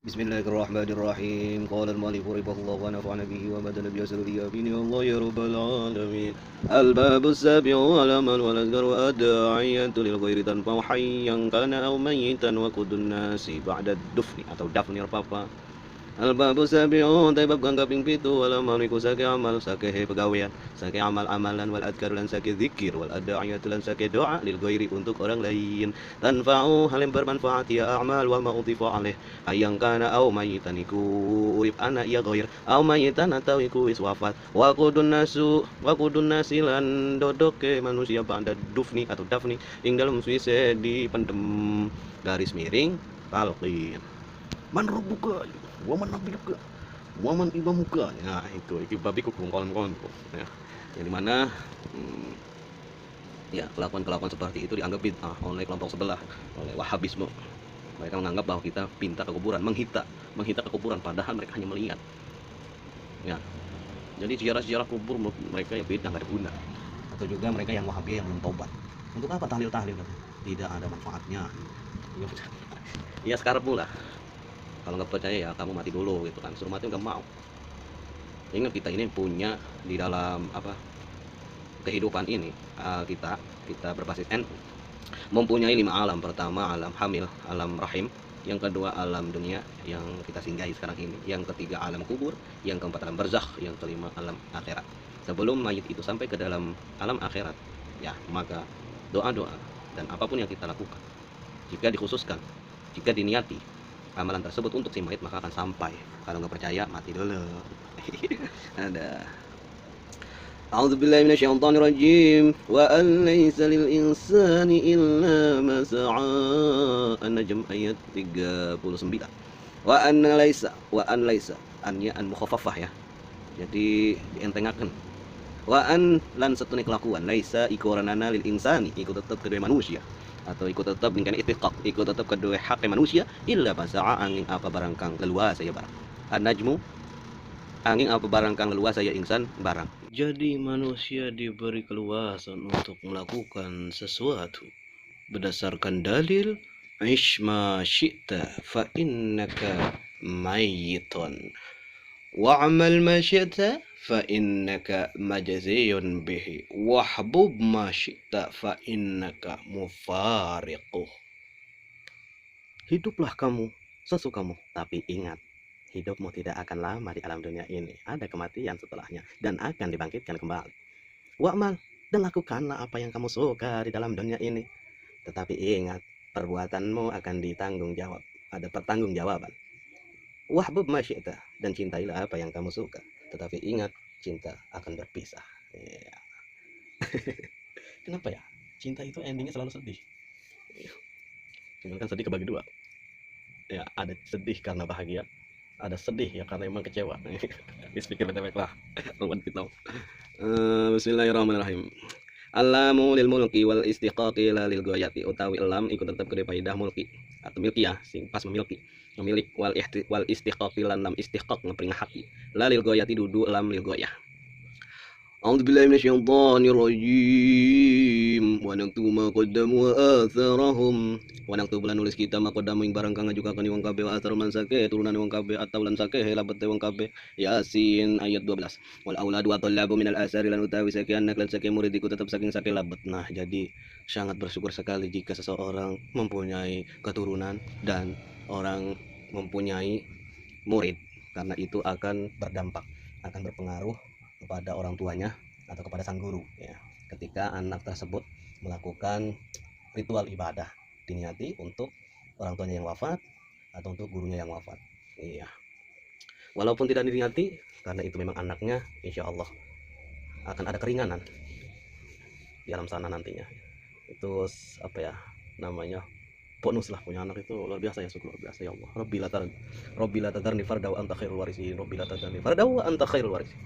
Bismillahirrahmanirrahim. Qala al-mu'allif rahimahullah wa nafa'ana bihi wa badana bi asrihi amini Allah ya rabbal alamin. Al-babu sabi'u alaman wal azkar wa ad'iyatu lil ghairi tanfa hayyan kana aw mayyitan wa qudun nasi ba'da dufni atau dafni apa-apa. Al-babu sabi'un bab kang kaping 7 wala maniku sake amal sake pegawean sake amal-amalan wal adkar lan sake zikir wal ada'iyat lan sake doa lil ghairi untuk orang lain tanfa'u hal yang bermanfaat ya a'mal wa ma utifa alaih ayang kana au mayitan iku urip ana ya ghair au mayitan atau iku wis wafat wa kudun nasi lan dodoke manusia ba'da dufni atau dafni ing dalem suwise dipendem garis miring talqin man rabbuka waman nabiluka waman imamuka. Nah itu babiku kolom ya, yang dimana hmm, ya kelakuan-kelakuan seperti itu dianggap bid'ah oleh kelompok sebelah, oleh Wahabisme. Mereka menganggap bahwa kita pinta ke kuburan, menghita ke kuburan, padahal mereka hanya melihat ya. Jadi sejarah-sejarah kubur mereka ya beda, nggak ada guna. Atau juga mereka yang Wahabi yang belum tobat, untuk apa tahlil-tahlil, tidak ada manfaatnya ya. Ya sekarang pula kalau nggak percaya ya kamu mati dulu gitu kan, suruh mati nggak mau. Ingat kita ini punya di dalam apa kehidupan ini, kita berbasis NU mempunyai 5 alam. Pertama alam hamil, alam rahim. Yang kedua alam dunia yang kita singgahi sekarang ini. Yang ketiga alam kubur. Yang keempat alam barzakh. Yang kelima alam akhirat. Sebelum mayit itu sampai ke dalam alam akhirat, ya maka doa-doa dan apapun yang kita lakukan, jika dikhususkan, jika diniati amalan tersebut untuk si mayit, maka akan sampai. Kalau nggak percaya mati dulu. Ada. A'udzu billahi minasyaitonir rajim. Wa an laisa lil insani illa ma sa'a. An-Najm ayat 39. Wa an laisa annya an mukhaffafah ya. Jadi dientengaken. Wa an lan satune kelakuan laisa iku ranana lil insani iku tetep kedua manusia, atau ikut tetap dengan itiqaq ikut tetap kedua hak manusia illa basa'a angin apa barang kang leluasa ya barang. An-Najmu angin apa barang kang leluasa ya insan barang. Jadi manusia diberi keluasan untuk melakukan sesuatu berdasarkan dalil ishma syi'ta fa innaka mayyitun wa'mal ma syi'ta fa innaka majziyun bihi wahbub ma syi'ta fa innaka mufariquh. Hiduplah kamu sesukamu, tapi ingat, hidupmu tidak akan lama di alam dunia ini. Ada kematian setelahnya dan akan dibangkitkan kembali. Wa'mal, dan lakukanlah apa yang kamu suka di dalam dunia ini. Tetapi ingat, perbuatanmu akan ditanggung jawab. Ada pertanggungjawaban. Wahbub ma syi'ta, dan cintailah apa yang kamu suka. Tetapi ingat, cinta akan berpisah. Ya. Kenapa ya? Cinta itu endingnya selalu sedih. Cuman kan sedih kebagi dua. Ya, ada sedih karena bahagia, ada sedih ya karena emang kecewa. Speaker btw lah. Bismillahirrahmanirrahim. Alamu lil mulki wal istiqaqi la lil ghayati, utawi lam ikut tetap gede faidah mulki atau milkiyah sing pas memiliki, memilik wal istiqaqi lan lam istiqaq ngepring haki la lil ghayati dudu lam lil ghayah. A'udzubillahi minasyaitonirrajim. Wa naktubu ma qaddamu wa atharahum. Wa naktubu lan nulis kita ma qaddamu ing barang kang ngajukaken wong kabeh wa athar man sake turunan wong kabeh atau lan sake labat wong kabeh. Yasin ayat 12. Wal auladu wa talabu minal asari lan utawi sake anak lan sake murid iku tetap saking sake labat. Nah, jadi sangat bersyukur sekali jika seseorang mempunyai keturunan dan orang mempunyai murid, karena itu akan berdampak, akan berpengaruh kepada orang tuanya atau kepada sang guru ya, ketika anak tersebut melakukan ritual ibadah diniati untuk orang tuanya yang wafat atau untuk gurunya yang wafat. Iya, walaupun tidak diniati, karena itu memang anaknya, insya Allah akan ada keringanan di alam sana nantinya. Itu apa ya namanya, bonus lah, punya anak itu luar biasa ya, syukur luar biasa ya Allah. Rabbi la tadarni farda wa anta khairul warisin, Rabbi la tadarni farda wa anta khairul warisin.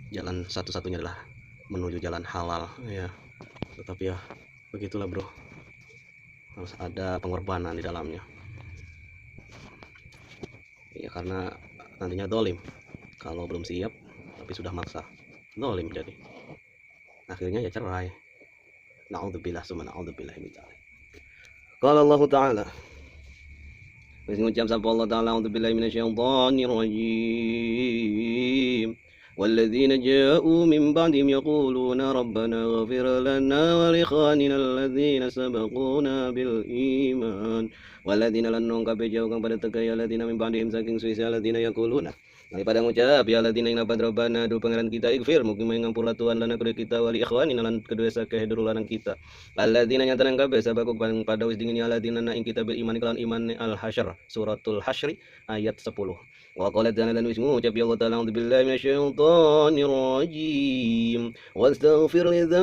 Jalan satu-satunya adalah menuju jalan halal ya, tetapi ya begitulah bro, harus ada pengorbanan di dalamnya ya, karena nantinya dolim kalau belum siap tapi sudah maksa, dolim jadi akhirnya ya cerai. Na'udzubillah summa na'udzubillah min dzalik. Qala Allah Ta'ala Wis ngucap sapa Allah taala a'udzubillahi minasyaitonir rajim. والذين جاءوا من بعدهم يقولون ربنا اغفر لنا ولإخواننا الذين سبقونا بالإيمان والذين لن nungkape jauh kang pada tegaya ladina min ba'dihim saking suisa ladina yaquluna daripada ngucap ya ladina ing lapan rabbana do pangeran kita ighfir mugi mengampura Tuhan lana kedua kita wali ikhwanina lan kedua sakeh duluran kita alladzina nyata nang kabeh sabaqu kang pada wis dingin ya ladina ing kita bil iman kelan iman al-hasyr suratul hasyri ayat 10. وقالت أنا لن يسمعوا يا الله تعالى أعوذ بالله من الشيطان الرجيم واستغفر لذنبك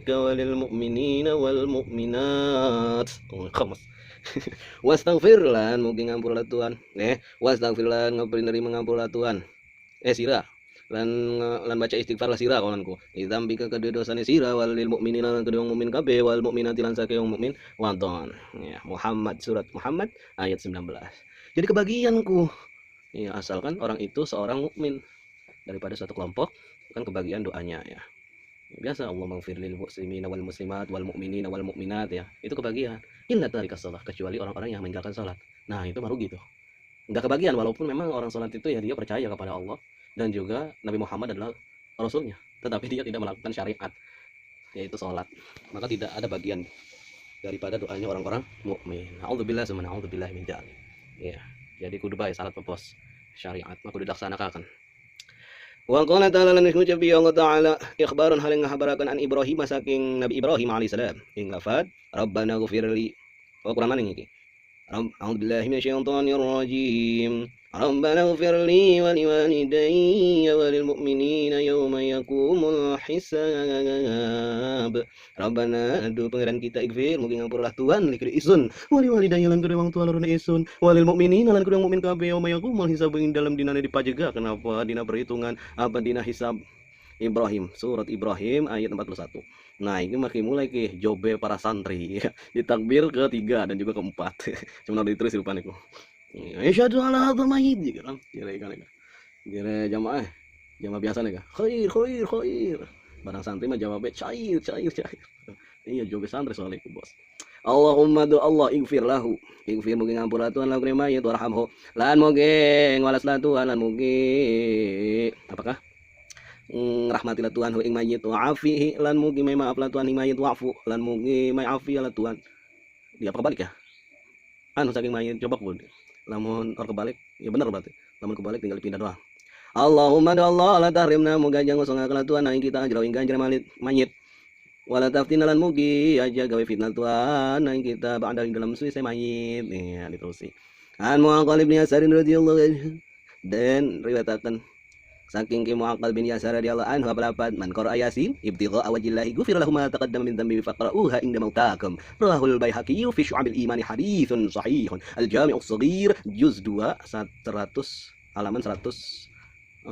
وللمؤمنين والمؤمنات خمس wastaghfir lan mugi ngampura Tuhan wastaghfir lan ngapuri mengampura Tuhan sira lan baca istighfar lah sira kawanku idzambika kedua dosane sira walil mukminina lan kedua mukmin kabeh wal mukminati lan saking mukmin wadon ya Muhammad surat Muhammad ayat 19. Jadi kebagianku ya asalkan orang itu seorang mukmin daripada suatu kelompok kan kebagian doanya ya biasa Allah maghfir lil muslimina wal muslimat wal mu'minina wal mu'minat ya itu kebagian illa tarikas shalah kecuali orang-orang yang meninggalkan salat nah itu baru gitu enggak kebagian walaupun memang orang salat itu ya dia percaya kepada Allah dan juga Nabi Muhammad adalah rasulnya tetapi dia tidak melakukan syariat yaitu salat maka tidak ada bagian daripada doanya orang-orang mukmin. A'udzubillah summa a'udzubillah min dzalik. Ya, jadi kudu bae salat pepos syariat maka kudu dilaksanakan. Wa qala ta'ala lan ngucap bi Allah taala ikhbaran hal ngahabarakan an Ibrahim saking Nabi Ibrahim alaihissalam ing lafaz Rabbana ghfirli. Kurang mana iki? A'udzubillahi minasyaitonir rajim. Rabbana ighfirli wa liwalidayya wa lil mu'minina yawma yaqumul hisab. Rabbana adu pangeran kita ighfir mugi ngampurlah Tuhan li isun wali walidayya lan kedua wong tua lorone isun walil mukminina lan kedua mukmin kabeh yauma yaqumul hisab ing dalam dinane dipajega kenapa dina perhitungan apa dina hisab Ibrahim surat Ibrahim ayat 41. Nah ini makin mulai ke jobe para santri ya. Di takbir ketiga dan juga keempat cuma ditulis di depan itu asyhadu alla hadza mayyit gitu kan kira jamaah biasa nih kan khair barang santri mah jawabnya cair iya jobe santri soalnya itu bos Allahumma do Allah ighfir lahu ighfir mugi ngampura Tuhan lahu krema ya warhamhu lan mugi ngalas Tuhan lan mugi apakah rahmatilah Tuhan ing mayit wa afihi lan mugi may maaf lah Tuhan ing mayit wa'fu lan mugi may afi lah Tuhan dia apa kebalik ya anu saking mayit coba pun lamun or kebalik ya bener berarti lamun kebalik tinggal pindah doang Allahumma do Allah la tahrimna muga jangan songakeun Tuhan ing kita ajra ing ganjar mayit wala taftina lan mugi aja gawe fitnah Tuhan ing kita ba'da ing dalam suwi mayit ya diterusi an Mu'aqal bin Yasar radhiyallahu anhu dan riwayataken saking Ki Mu'aqal bin Yasar radhiyallahu anhu apalapat man qara Yasin ibtigha wajillahi ghufira lahu ma taqaddama min dhanbi faqra'uha inda mautakum rahul Baihaqi fi syu'abil iman haditsun sahihun al-jami' as-shaghir juz 2 100 halaman 178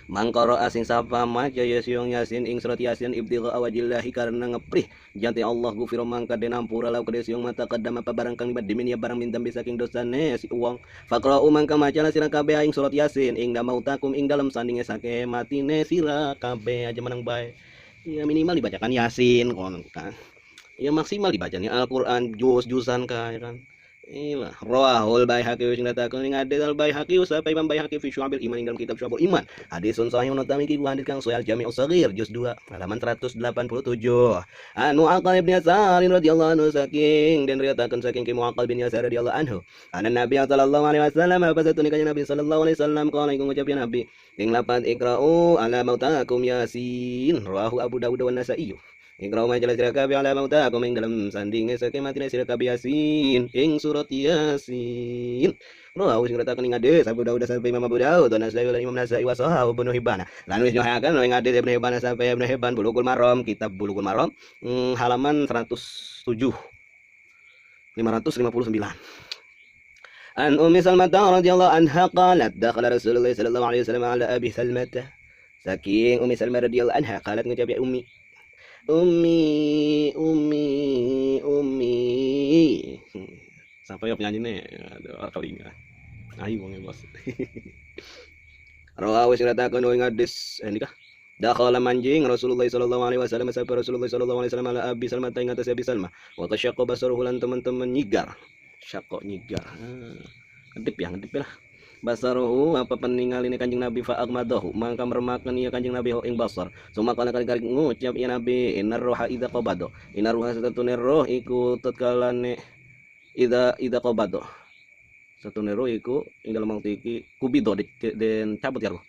mangkoro asing sapa maca yasyong yasin ing surat yasin ibtigha wajillahi karena ngeprih janti Allah gufiro mangka den ampura law kade siung mata kadam apa barang kang dimin ya barang minta saking dosane si uang faqra'u mangka maca sira kabeh ing surat yasin ing mautakum ing dalam sandinge sake matine sira kabeh aja menang bae ya minimal dibacakan yasin kon kan ya maksimal dibacanya Al-Qur'an juz-juzan ka ya kan Inilah Rawahul Baihaqi sing datakeun ing hadis Al Baihaqi usapa Imam Baihaqi fi Syu'abil Iman dalam kitab Syu'abul Iman. Hadisun sahihun utami ki hadis kang sahih Jami' Shaghir juz 2 halaman 187. Anu Aqal bin Yasar radhiyallahu anhu saking den riwayataken saking Ki Mu'aqal bin Yasar radhiyallahu anhu. Ana Nabi sallallahu alaihi wasallam apa satune kanjeng Nabi sallallahu alaihi wasallam kana iku ngucap Nabi ing lapan ikra'u ala mautakum Yasin rawahu Abu Dawud wa Nasa'i. Iqra'u ma jalla sira kabeh ala mautakum ing dalam sandinge saking matine sira kabeh Yasin ing surat Yasin. Rawahu sing ratakeun ing hadis Abu Dawud sampai Imam Abu Dawud dan Nasa'i lan Imam Nasa'i wa sahahu Ibnu Hibban. Lan wis nyohaken ing hadis Ibnu Hibban sampai Ibnu Hibban Bulughul Maram kitab Bulughul Maram halaman 107 559. An Ummi Salmah radhiyallahu anha qalat dakhala Rasulullah sallallahu alaihi wasallam ala Abi Salmah. Saking Ummi Salmah radhiyallahu anha qalat ngucap ya Ummi sampai ya penyanyi nih aduh kalinga ayo wong bos rawahu sing ratakeun ing hadis nikah Dakhala manjing Rasulullah sallallahu alaihi wasallam sabda Rasulullah sallallahu alaihi wasallam ala Abi Salmah ing atas Abi Salmah wa tasyaqqa basaruhu lan teman-teman nyigar syaqqa nyigar ngedip ya ngedip lah basaruhu apa peninggal ini kanjeng Nabi fa aqmadahu maka meremakan ia kanjeng Nabi ing basar sumakala kali ngucap ya Nabi innar ruha idza qabado innar ruha satune roh iku tatkalane idza qabado satune roh iku ing dalem wektu iki kubido den cabut ya roh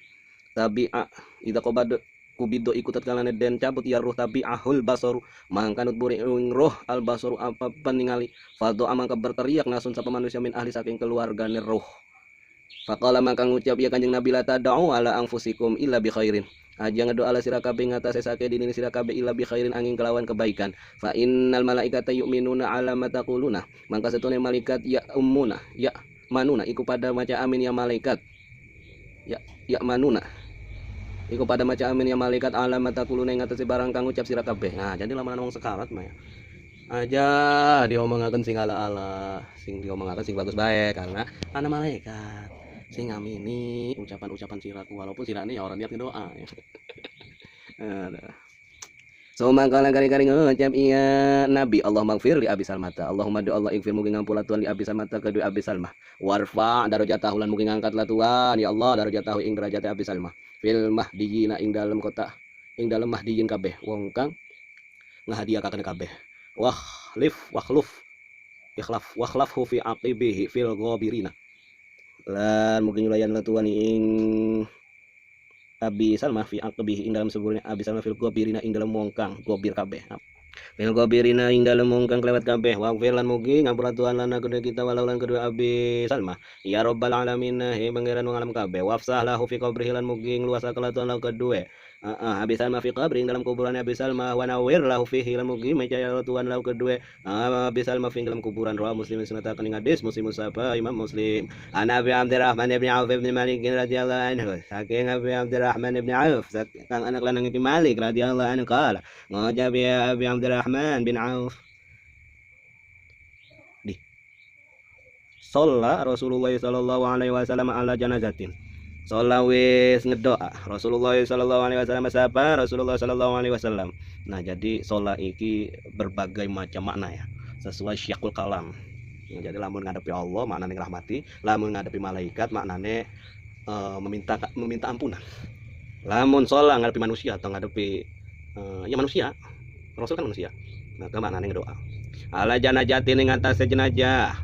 tabi'a idza qabado kubido ikut tatkalane den cabut ya ruh tapi ahul basaru mangkanut buri ing roh al basaru apa peningali fado amangka berteriak nasun sapa manusia min ahli saking keluargane roh faqala maka ngucap ya kanjeng Nabi la tad'u ala anfusikum illa bi khairin aja ngedoa ala sira kabeh ngatasé sake dini sira kabeh illa bi khairin angin kelawan kebaikan fa innal malaikata yu'minuna ala ma taquluna mangka setune malaikat ya ummuna ya manuna iku pada maca amin ya malaikat ya manuna iku pada maca amin ya malaikat alamat takuluna ing atase barang kang ucap sira kabeh. Nah, jadi lamun wong sekarat mah ya. Aja diomongaken sing ala-ala, sing diomongaken sing bagus bae karena ana malaikat sing ngamini ucapan-ucapan siraku walaupun sirane ya orang niat doa ya. Aduh. So mangkala kari-kari ngucap iya Nabi Allah maghfir li Abi Salmata Allahumma do Allah ighfir mugi ngampura Tuhan li Abi Salmata kedua Abi Salmah warfa darajatahu lan mugi ngangkat lah Tuhan ya Allah darajatahu ing derajat Abi Salmah fil mahdiyina ing dalam kota ing dalam mahdiyin kabeh wong kang ngahadiakaken kabeh wakhlafhu fi aqibihi fil ghabirina lan mugi nyulayan lah Tuhan ing Abi Salmah fi aqbihi ing dalam seburnya Abi Salmah fil gobirina ing dalam mongkang gobir kabeh fil gobirina ing dalam mongkang kelewat kabeh wa filan mugi ngampura Tuhan lana kedua kita walau lan kedua Abi Salmah ya rabbal alamin he pangeran wong alam kabeh wafsah lahu fi qabrihi lan mugi ngluasaken Tuhan lan kedua Abi Salmah fi qabri ing dalam kuburan Abi Salmah wa nawir lahu fihi lan mugi mencaya Tuhan lau kedua Abi Salmah fi dalam kuburan rawi Muslim sunatakan ing hadis Muslim sapa Imam Muslim ana Abi Abdurrahman ibn Auf ibn Malik radhiyallahu anhu saking Abi Abdurrahman ibn Auf kang anak lanang Ibnu Malik radhiyallahu anhu qala ngajab ya Abi Abdurrahman bin Auf di shalla Rasulullah sallallahu alaihi wasallam ala janazatin Solawis ngedoa Rasulullah sallallahu alaihi wasallam sapa Rasulullah sallallahu alaihi wasallam. Nah, jadi sholat iki berbagai macam makna ya, sesuai syakul kalam. Jadi lamun ngadepi Allah maknane rahmati, lamun ngadepi malaikat maknane meminta ampunan. Lamun sholat ngadepi manusia atau ngadepi ya manusia, Rasul kan manusia. Nah, ke maknane ngedoa. Ala janajatin ing atase jenazah.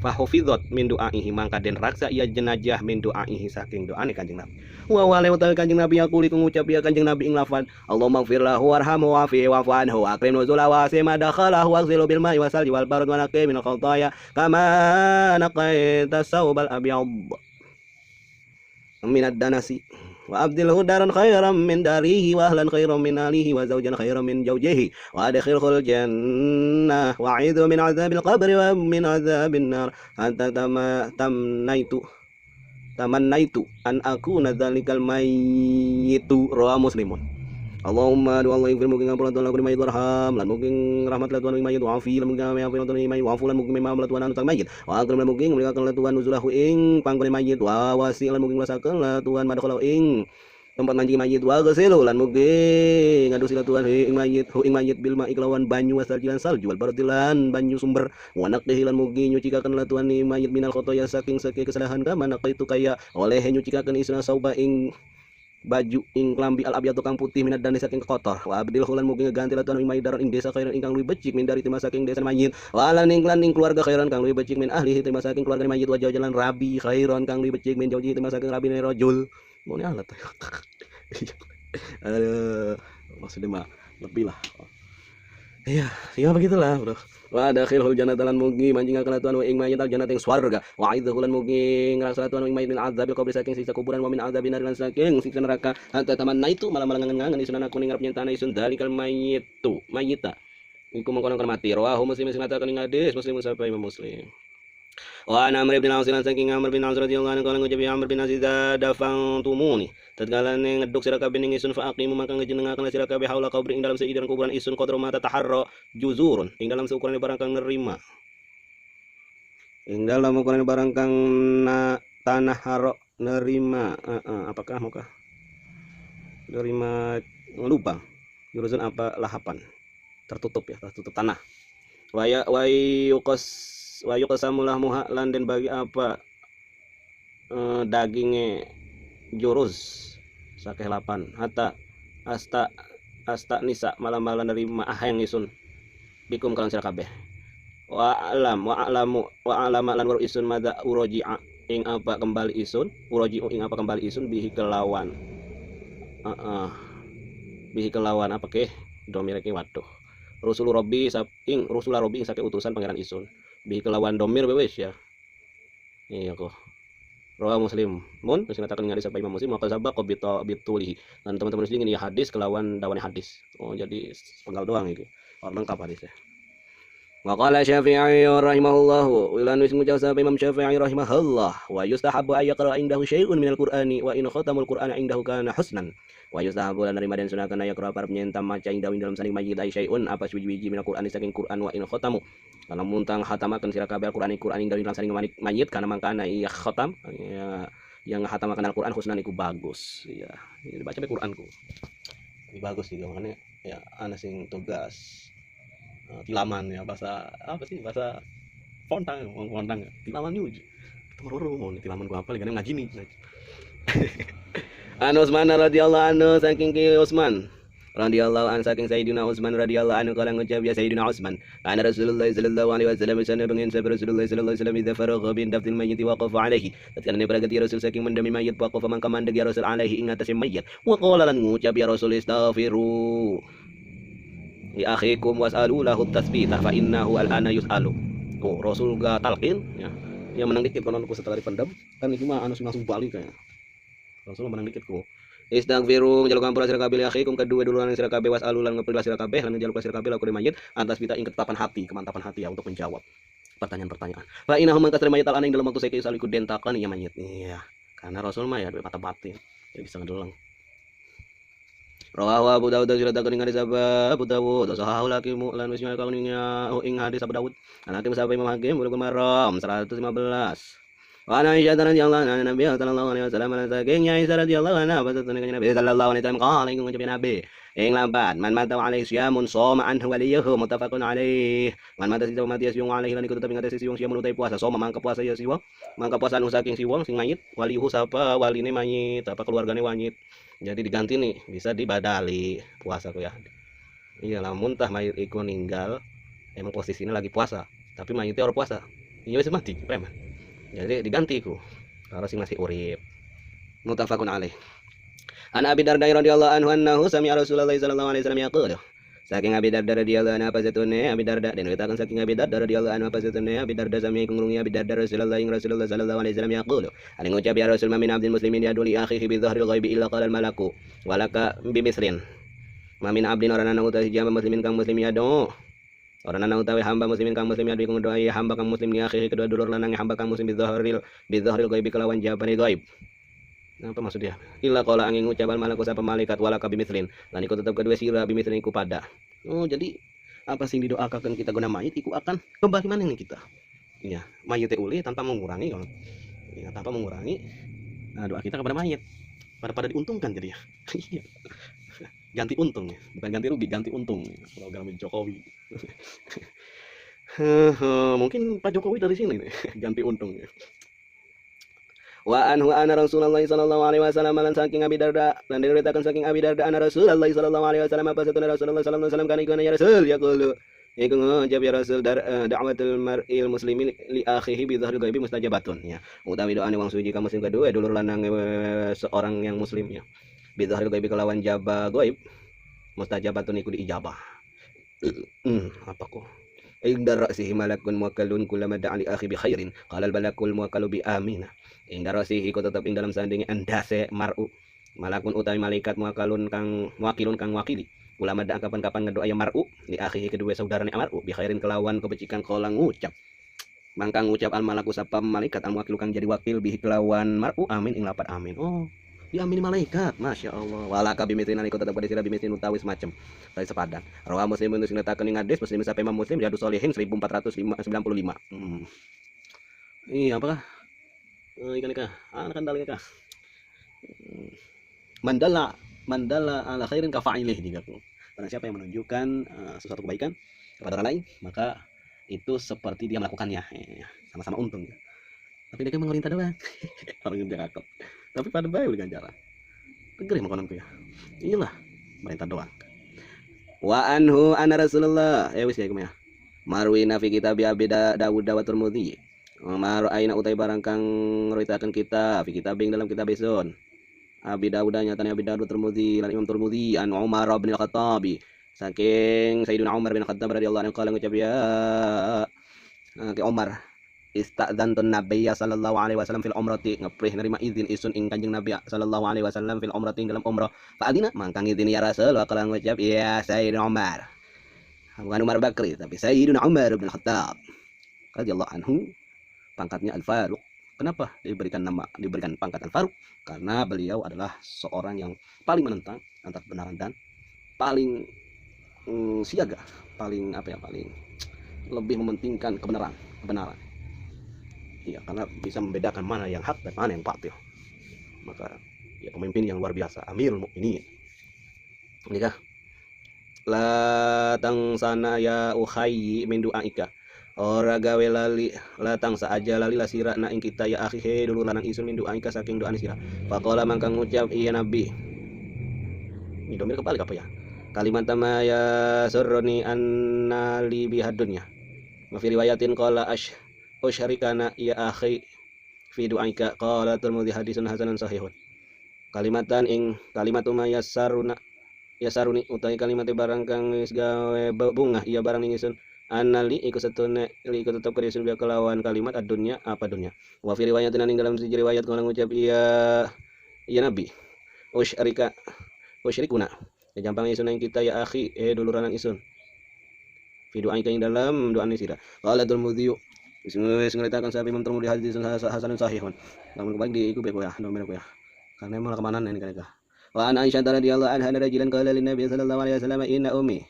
Fahufidot min du'aihi mangka den raksa ia jenajah min du'aihi saking doane Kanjeng Nabi. Wa wale utawi Kanjeng Nabi aku liku ngucap ya Kanjeng Nabi ing lafaz Allahumma ighfir lahu warhamhu wa'fi wa'fu anhu wa akrim nuzulahu wa asima dakhalahu waghsilu bil ma'i wasalji wal barad wa naqi min al-khataya kama naqaita sawbal abyad min ad-danasi wa abdilhu daran khairan min darihi wa ahlan khairan min alihi wa zawjan khairan min zawjihi wa adkhilhul jannah wa a'idhu min azabil qabri wa min azabin nar hatta tamannaitu an akuna dzalikal mayyitu rawa muslimun. Allahumma do Allah ighfir mugi ngampura Tuhan lagu mayit warham lan mugi rahmat la Tuhan mayit wa afi lan mugi ngampura Tuhan mayit wa afu lan mugi memam la Tuhan anu mayit wa akrim lan mugi muliakan la Tuhan nuzulahu ing pangkone mayit wa wasi lan mugi nglasakeun la Tuhan madakhalau ing tempat manjing mayit wa gesilu lan mugi ngadusi la Tuhan ing mayit bil ma'i kelawan banyu wasal jilan salju wal bardilan banyu sumber wa naqdihi lan mugi nyucikaken la Tuhan ing mayit minal khotoya saking kesalahan kama naqaitu kaya oleh nyucikaken isna sauba ing baju ing klambi al abyad kang putih minad dan saking kotor wa abdil hulan mugi ngeganti latuan ing maydaron ing desa khairan ingkang luwih becik min dari timah saking desa mayit wa lan ing keluarga khairan kang luwih becik min ahli timah saking keluarga mayit wa jalan rabi khairan kang luwih becik min jauji timah saking rabi rajul mone alat maksudnya mah lebih lah. Iya, sehingga begitulah, Bro. Wa dakhilul jannata lan mugi manjingaken Tuhan ing mayit al jannata ing swarga. Wa aidhu lan mugi ngrasa Tuhan ing mayit min azabil qabri saking siksa kuburan wa min azabin nar lan saking siksa neraka. Hatta tamannaitu malam-malam ngangen isunan aku ning ngarep nyentana isun dalikal mayita. Iku mengkono mati. Rawahu Muslim sing ngatakan ing hadis Muslim sapa Imam Muslim. Wa ana Amr bin Aus lan saking Amr bin Aus radhiyallahu anhu kalau ngucap Amr bin Aus dafang tumuni tatkala ngeduk sira kabeh ning isun fa aqimu maka ngejenengaken sira kabeh haula qabri ing dalam seidan kuburan isun qadra mata taharra juzurun ing dalam seukuran barang kang nerima ing dalam ukuran barang kang tanah haro nerima apakah muka Nerima lubang. Jurusan apa? Lahapan. Tertutup ya, tertutup tanah. Wa yuqasamulah muha lan den bagi apa dagingnya jurus sakeh lapan hatta asta nisa malam-malam dari maah yang isun bikum kalan sira kabeh wa alama lan waru isun mada uroji'a ing apa kembali isun bihi kelawan apa ke domir ke waduh rusul robbi ing sake utusan pangeran isun bihi kelawan domir wewes ya iya kok Rawa Muslim mun nyatakan ngadis apa Imam Muslim maka sabaq bitulihi dan teman-teman muslim ini hadis kelawan dawane hadis. Oh jadi penggal doang iki. Orang lengkap hadisnya. Wa qala Syafi'i rahimahullah wilan wis ngucap sapa Imam Syafi'i rahimahullah wa yustahabu ay yaqra indahu syai'un minal qur'ani wa in khatamul qur'ana indahu kana husnan wa yustahabu lan narima dan sunahkan ay yaqra parep nyentam maca indahu dalam saling majid ay syai'un apa suwiji minal qur'ani saking Qur'an wa in khatamu kalau muntang khatamakan sira kabeh Al-Qur'an dalam saling majid karena mangkana iya khatam ya yang khatamakan Al-Qur'an husnan iku bagus ya dibaca be Qur'anku ini bagus sih makanya ya ana sing tugas tilaman ya bahasa apa sih bahasa fontang tilaman nyuji temen tilaman gua apa lagi ngaji nih An Utsman radhiyallahu anhu saking ki Utsman radhiyallahu an saking Sayyidina Utsman radhiyallahu anhu kala ngucap ya Sayyidina Utsman kana Rasulullah sallallahu alaihi wasallam sana pengen sabda Rasulullah sallallahu alaihi wasallam idza faragha bin daftil mayyit waqafa alaihi tatkala ne peragati Rasul saking mendami mayit waqafa mangka mandeg ya Rasul alaihi ing atase mayit wa qala lan ngucap ya Rasul istaghfiru li akhikum was'alu lahu tasbita fa innahu al'ana yus'alu. Oh, Rasul ga talqin ya. Yang menang dikit konon ku setelah dipendam kan iki mah anu langsung balik kayak. Rasul menang dikit ku. Istaghfiru njaluk ampura sira kabeh akhikum kedua duluan sira kabeh was'alu lan ngepil sira kabeh lan njaluk sira kabeh laku mayit atas pita ing ketapan hati, kemantapan hati ya untuk menjawab pertanyaan-pertanyaan. Fa innahu man kasar mayit al-ana ing dalam waktu saya saliku dentakan ya mayit. Iya. Karena Rasul mah ya mata batin. Jadi bisa ngedelang. Rawahu Abu Dawud diratakan dengan hadis Abu Dawud sahahu lakimu lan wis nyakalnya ing hadis Abu Dawud an hakim sampai Imam Hakim Bulughul Maram 115 wa ana Aisyah radhiyallahu anha Nabi sallallahu alaihi wasallam lan saking Aisyah radhiyallahu anha batun dengan Nabi sallallahu alaihi wasallam qala ing ngucap Nabi ing lambat man mata alaihi syamun shoma anhu waliyuhu muttafaqun alaihi man mata sida mati siung alaihi lan ikut tapi ngate siung siamun utai puasa shoma mangka puasa ya siwang mangka puasa anu saking siwang sing mayit waliyuhu sapa waline mayit apa keluargane mayit jadi diganti nih bisa dibadali puasa ku ya iya lamun tah mayit iku ninggal emang posisinya lagi puasa tapi mayitnya orang puasa iya wis mati preman jadi diganti ku kalau sing masih urip muttafaqun alaih an Abi Darda radhiyallahu anhu annahu sami'a Rasulullah sallallahu alaihi wasallam yaqulu saking Abi Darda radhiyallahu anhu apa satune Abi Darda dan ceritakan saking Abi Darda radhiyallahu anhu apa satune Abi Darda sami kungrungi Abi Darda Rasulullah sallallahu alaihi wasallam yaqulu ani ngucap ya Rasul min abdil muslimin yaduli akhihi bi dhahril ghaibi illa qala al malaku walaka bimisrin mamin abdin orang anak utawi jamba muslimin kang muslim yado orang anak utawi hamba muslimin kang muslim yado kang doa hamba kang muslim ni akhihi kedua dulur lanang hamba kang muslim bi dhahril ghaibi kelawan jabane ghaib. Apa maksud dia? Illa qala angin ngucapan malaku sapa malaikat walaka bimithlin. Lan iku tetep kedua sira bimithlin iku pada. Oh, jadi apa sing didoakan kita guna mayit iku akan kembali mana nih kita? Iya, mayit uli tanpa mengurangi kan. Ya, tanpa mengurangi. Nah, doa kita kepada mayit. Pada diuntungkan jadi ya. Iya. Ganti untung ya, bukan ganti rugi, ganti untung. Program Jokowi. Mungkin Pak Jokowi dari sini nih, ganti untung ya. Wa anhu anna Rasulullah sallallahu alaihi wasallam lan saking Abi Darda lan diceritakan saking Abi Darda anna Rasulullah sallallahu alaihi wasallam apa satuna Rasulullah sallallahu alaihi wasallam kan iku ya Rasul yaqulu iku ngajab ya Rasul da'watul mar'il muslimi li akhihi bi dhahril ghaibi mustajabatun ya utawi doane wong suci ka muslim kedua dulur lanang seorang yang muslim ya bi dhahril ghaibi kelawan jaba ghaib mustajabatun iku diijabah apa kok Inda ra'sihi malakun muwakkalun kullama da'a li akhi bi khairin qala al malakul muwakkalu bi amina Inda ra'sihi ku tetep ing dalam sandinge andase mar'u malakun utawi malaikat muwakkalun kang wakili ulama da'a kapan-kapan ngedoa ya mar'u li akhihi kedua saudarane mar'u bi khairin kelawan kebajikan kala ngucap mangka ngucap al malaku sapa malaikat al muwakkilu kang jadi wakil bi kelawan mar'u amin ing lapat amin oh diamini malaikat, masya Allah. Walaka bimitrin aliko tetap pada sila bimitrin utawi semacam tadi sepadan. Rawa Muslim untuk sinatakan ing hadis Muslim sampai Imam Muslim Riyadhus Shalihin 1495. Iya apakah? Ikan anak kandal kah? Mandala mandala ala khairin kafa'ilih dikatakan. Barang siapa yang menunjukkan sesuatu kebaikan kepada orang lain, maka itu seperti dia melakukannya. Sama-sama untung. Tapi dia kan mengerintah doang. Orang yang cakap. Tapi pada baik udah ganjaran. Teger makonanku ya. Iyalah, merintah doang. Wa anhu anna Rasulullah. Wis ya kumaya. Marwina fi kitab Abi Dawud wa Tirmidzi. Mar aina utai barang kang nguritakeun kita fi kitab dalam kitab Isun. Abi Dawud nyatanya Abi Dawud Tirmidzi lan Imam Tirmidzi an Umar bin Al-Khattabi. Saking Sayyidina Umar bin Khattab radhiyallahu anhu kala ngucap ya ke Umar istadzantun nabiyya sallallahu alaihi wasallam fil umrati ngeprih nerima izin isun ing Kanjeng Nabi sallallahu alaihi wasallam fil umrati dalam umrah fa adina mangkang izin ya Rasul wa kala ngucap ya Sayyidina Umar bukan Umar Bakri tapi Sayyidina Umar bin Khattab radhiyallahu anhu pangkatnya Al-Faruq. Kenapa diberikan pangkat Al-Faruq? Karena beliau adalah seorang yang paling menentang antara kebenaran dan paling siaga, paling lebih mementingkan kebenaran. Iya, karena bisa membedakan mana yang hak dan mana yang batil. Maka ya pemimpin yang luar biasa, Amirul Mukminin. Nikah. La tangsana ya ukhayyi min du'aika. Ora gawe lali latang saaja lali lasira na ing kita ya akhi dulu lanang isun min du'aika saking doa sira. Faqala mangkang ngucap iya Nabi. Ini domir kebalik apa ya? Kalimat tama ya surroni annali bihadunya. Wa fi riwayatin qala usyrikana ya akhi fi du'aika qala Tirmidzi hadisun hasanun sahihun. Kalimatan ing kalimatuma yasaruni utai kalimat barang kang wis gawe bungah iya barang ning isun annali iku satune iku tetep krisun biya kelawan kalimat adunya apa dunya. Wa fi riwayatin ing dalam siji riwayat kala ngucap iya Nabi usyrikuna ya jampang isun ing kita ya akhi duluran isun fi du'aika ing dalam doa ni sira qala Tirmidzi wis ngeritakan sahabat Imam Tirmidzi hadis hasanun sahihun. Namun kebalik di iku beko ya, nomor ya. Karena malah kemana ini kan. Wa an Aisyah radhiyallahu anha rajulan qala lin Nabi sallallahu alaihi wasallam inna ummi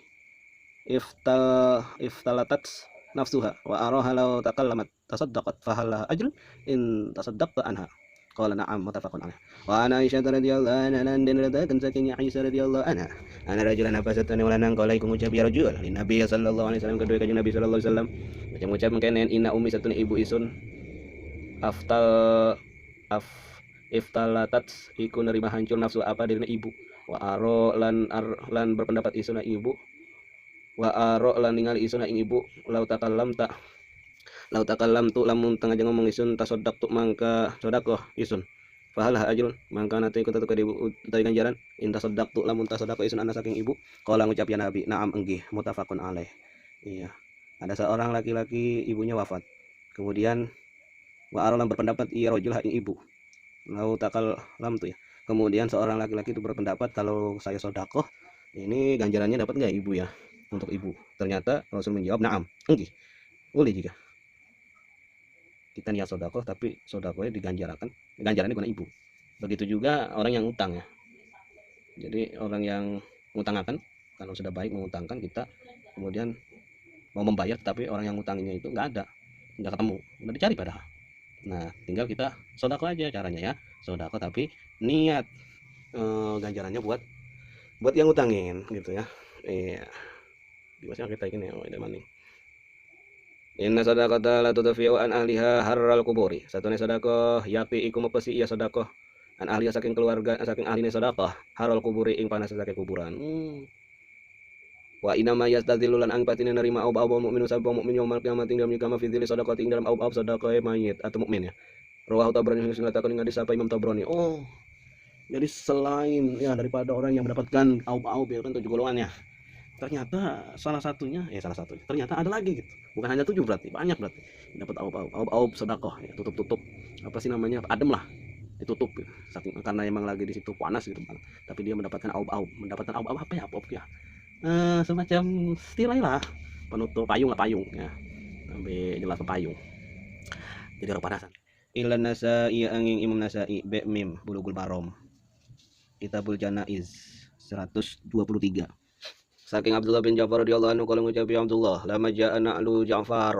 iftalatat nafsuha wa araha law takallamat tasaddaqat fa hal ajr in tasaddaqta anha. Qala na'am muttafaqun alaih. Wa an Aisyah radhiyallahu anha dan radhiyallahu saking Aisyah radhiyallahu anha. Ana rajulan apa satane walanang qala iku ngucap ya rajul lin Nabi sallallahu alaihi wasallam kedua kanjeng Nabi sallallahu alaihi wasallam. Ngucap mengkenen inna ummi satune ibu isun iftalatat iku nerima hancur nafsu apa dirina ibu wa aro lan berpendapat isuna ibu wa aro lan ningali isuna ing ibu lau takallam tu lamun tengah ngomong isun tasodak tu mangka sodakoh isun fahalah ajrun mangka nanti ikut tetep ibu utawi ganjaran in tasodak tu lamun tasodakoh isun anak saking ibu qala ngucap ya Nabi na'am enggih muttafaqun alaih. Iya, ada seorang laki-laki ibunya wafat kemudian wa aro lan berpendapat iya rajul ing ibu lau takal lam tuh ya. Kemudian seorang laki-laki itu berpendapat kalau saya sodakoh ini ganjarannya dapat nggak ibu ya untuk ibu. Ternyata Rasul menjawab na'am enggih boleh jika kita niat sodakoh tapi sodakohnya ganjarannya bukan ibu. Begitu juga orang yang utang ya. Jadi orang yang mengutangakan kalau sudah baik mengutangkan kita kemudian mau membayar tapi orang yang ngutanginya itu nggak ketemu udah dicari padahal. Nah, tinggal kita sodako aja caranya ya. Sodako tapi niat ganjarannya buat yang ngutangin gitu ya. Iya. Biasanya kita ini oh ini maning. Inna sadaqata la tudfi'u an ahliha harral kuburi. Satune sedekah yakti iku mepesi iya sedekah an ahliha saking keluarga saking ahline sedekah harral kuburi ing panas saking kuburan. Wa inama yastadzillu lan angpatina nerima au mukminu sabang mukmin yaumul kiamat ing dalam kama fi dzilli sadaqati ing dalam au sedekah mayit atau mukmin ya. Rawahu Tabrani mengatakan ing hadis apa Imam Tabrani. Oh. Jadi selain ya daripada orang yang mendapatkan au itu kan 7 golongannya. Ternyata salah satunya. Ternyata ada lagi gitu. Bukan hanya 7 berarti, banyak berarti. Dapat au sedekah ya, tutup apa sih namanya? Adem lah. Ditutup gitu. Saking karena emang lagi di situ panas gitu kan. Tapi dia mendapatkan au apa ya? Au ya. Semacam tirai lah penutup payung ya sampai jelas payung jadi kepanasan. Ilan Nasai angin Imam Nasai be mim Bulughul Maram Kitabul Janaiz 123 saking Abdullah bin Ja'far radhiyallahu anhu kalau ngucap ya Abdullah lama ja'a na'lu Ja'far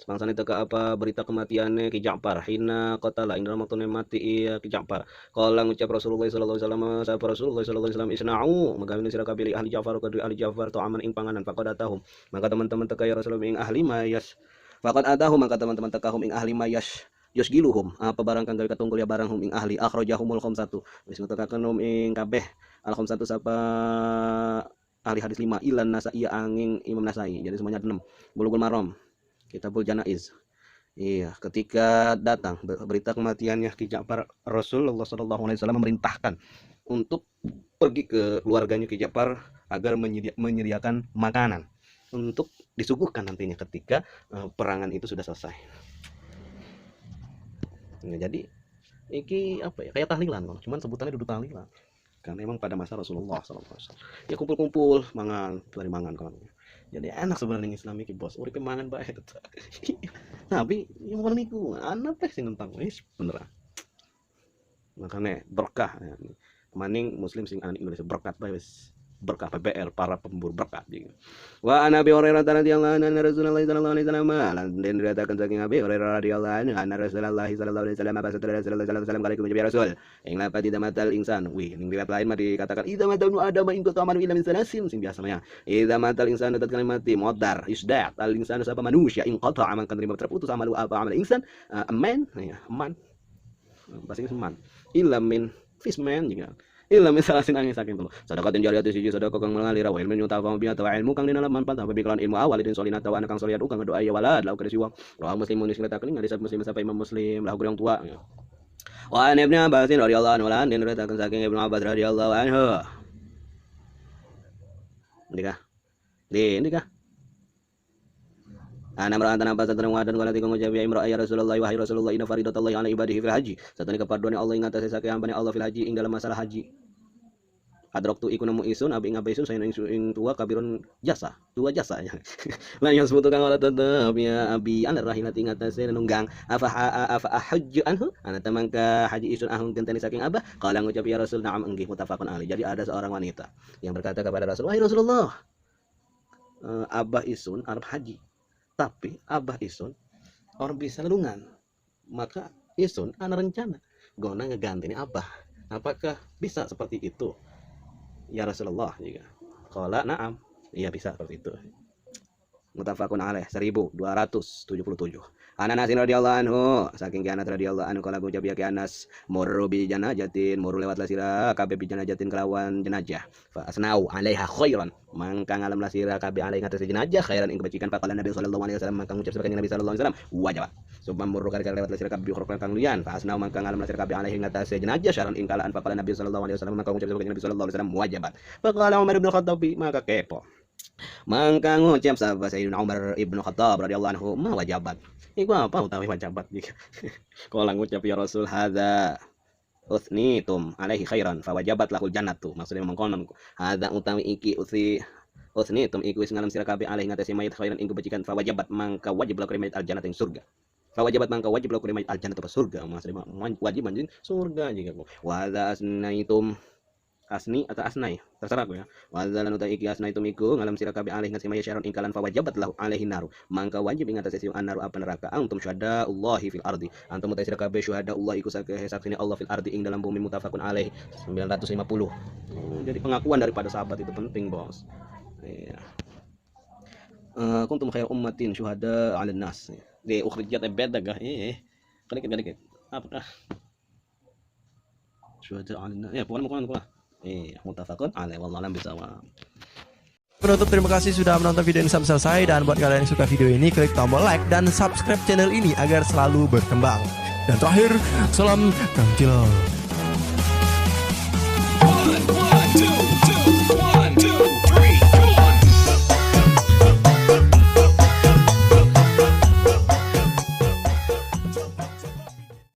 Sepangsane teka apa berita kematiannya Ki Ja'far hina qatala ing dalam waktu mati Ki Ja'far. Qala ngucap Rasulullah sallallahu alaihi wasallam sapa Rasulullah sallallahu alaihi wasallam isna'u magawi sira kabeh ahli Ja'far kedua ahli Ja'far ta'aman ing panganan faqad atahum. Maka teman-teman teka ya Rasulullah ing ahli mayas. Faqad atahum maka teman-teman tekahum ing ahli mayas. Yusgiluhum apa barang kang gawe katunggul ya barang hum ing ahli akhrajahumul khamsatu. Wis tekakeun ing kabeh al khamsatu sapa ahli hadis 5 ilan Nasai angin Imam Nasai. Jadi semuanya 6. Bulughul Maram. Kitabul Janaiz. Iya, ketika datang berita kematiannya Ki Ja'far, Rasulullah sallallahu alaihi wasallam memerintahkan untuk pergi ke keluarganya Ki Ja'far agar menyediakan makanan untuk disuguhkan nantinya ketika perangan itu sudah selesai. Nah, jadi ini apa ya? Kayak tahlilan, cuman sebutannya duduk tahlilan. Karena memang pada masa Rasulullah SAW ya kumpul-kumpul mangan dari mangan kawan. Jadi enak sebenarnya Islami ki bos uripe mangan bae eta. Tapi yang bukan niku anak teh sing ngentang wis beneran. Makanya berkah ya. Maning muslim sing anak Indonesia berkat bae wis berkah PBL para pemburu berkat gitu. Wa ana Abi Hurairah radhiyallahu anhu Rasulullah sallallahu alaihi wasallam lan den diriwayatkan saking Abi Hurairah radhiyallahu anhu anna Rasulullah sallallahu alaihi wasallam apa Rasulullah sallallahu alaihi wasallam kalikum ya Rasul ing lapat tidak matal insan wih ning riwayat lain mah dikatakan idza matal adam in qata amanu illa min salasin sing biasanya idza matal insan tatkala mati modar isdat al insan sapa manusia in qata aman kan terima terputus amalu apa amal insan aman ya aman bahasa Inggris aman illa min fishman juga Illa misalasin angin saking tulo. Sedekah jariyah siji sedekah kang mengalir wa ilmu nyutafa biha tawa ilmu kang dina manfaat apa bikalan ilmu awal din solina tawa anak kang soliat kang doa ya walad lau kada siwang. Roh muslimun nisratakeun ngadisa muslim sampai imam muslim lahu yang tua. Wa an Ibnu Abbas radhiyallahu anhu lan den retakeun saking Ibnu Abbas radhiyallahu anhu. Ndikah? Ndikah? Ana mar'atan apa satreng wadan kala tiga ngucap ya imra ya Rasulullah wa Rasulullah inna faridatallahi ala ibadihi fil haji. Satune kepaduane Allah ing atase saking hambane Allah fil haji ing dalam masalah haji. Adroktu iku nemu isun abi ngabaisun saya ing tua kabirun jasa tua jasa ya lan yang sebut kang ora tetep ya abi anar rahilati ngatase nunggang apa hajju anhu ana tamangka haji isun ahun genteni saking abah qala ngucap ya Rasul na'am enggih mutafaqun ali. Jadi ada seorang wanita yang berkata kepada Rasul wahai Rasulullah abah isun arep haji tapi abah isun orang bisa lelungan maka isun ana rencana gona ngeganti abah apakah bisa seperti itu ya Rasulullah juga. Qala na'am. Iya bisa seperti itu. Muttafaqun alaih 1277. Ana Anas radhiyallahu anhu saking Anas radhiyallahu anhu kala ucap ya Anas murru bi janajatin murru lewat lasira kabeh bi janajatin kelawan jenazah fa asnau alaiha khairan mangka ngalam lasira kabeh alaiha atas jenazah khairan ing kebajikan faqala Nabi sallallahu alaihi wasallam mangka ngucap sebagai Nabi sallallahu alaihi wasallam wajib subhan murru kala lewat lasira kabeh khairan kang liyan fa asnau mangka ngalam lasira kabeh alaiha atas jenazah syaran ing kalaan faqala Nabi sallallahu alaihi wasallam mangka ngucap sebagai Nabi sallallahu alaihi wasallam wajib faqala Umar bin Khattab maka kepo mangka ngucap sahabat Sayyidina Umar ibnu Khattab radhiyallahu anhu ma wajabat iku apa utawi wajabat jika kala ngucap ya Rasul hadza uthnitum alaihi khairan fa wajabat lahul jannatu maksudnya mengkonon hadza utawi iki uthnitum iku wis ngalam sira kabeh alaihi ngatasi mayit khairan ing kebajikan fa wajabat mangka wajib laku mayit al jannah ing surga fa wajabat mangka wajib laku mayit al jannah apa surga maksudnya wajib manjing surga jika wa hadza asnaitum asni atau asnai terserah aku ya wazalan uta iki asnai tumiku ngalam sira kabeh alih ngasih maya syaron ingkalan fawajabat lahu alaihi naru mangka wajib ing atase siung annaru apa neraka antum syuhada Allahi fil ardi antum uta sira kabeh syuhada Allah iku saksine Allah fil ardi ing dalam bumi mutafaqun alaih 950. Jadi pengakuan daripada sahabat itu penting bos ya. Kuntum khair ummatin syuhada 'alan nas di ukhrijat beda gah kali apa syuhada 'alan nas ya pokoknya muttafaqun alaih wallahu a'lam bishawab. Penutup, terima kasih sudah menonton video ini sampai selesai, dan buat kalian yang suka video ini klik tombol like dan subscribe channel ini agar selalu berkembang. Dan terakhir, salam Kang Cilok.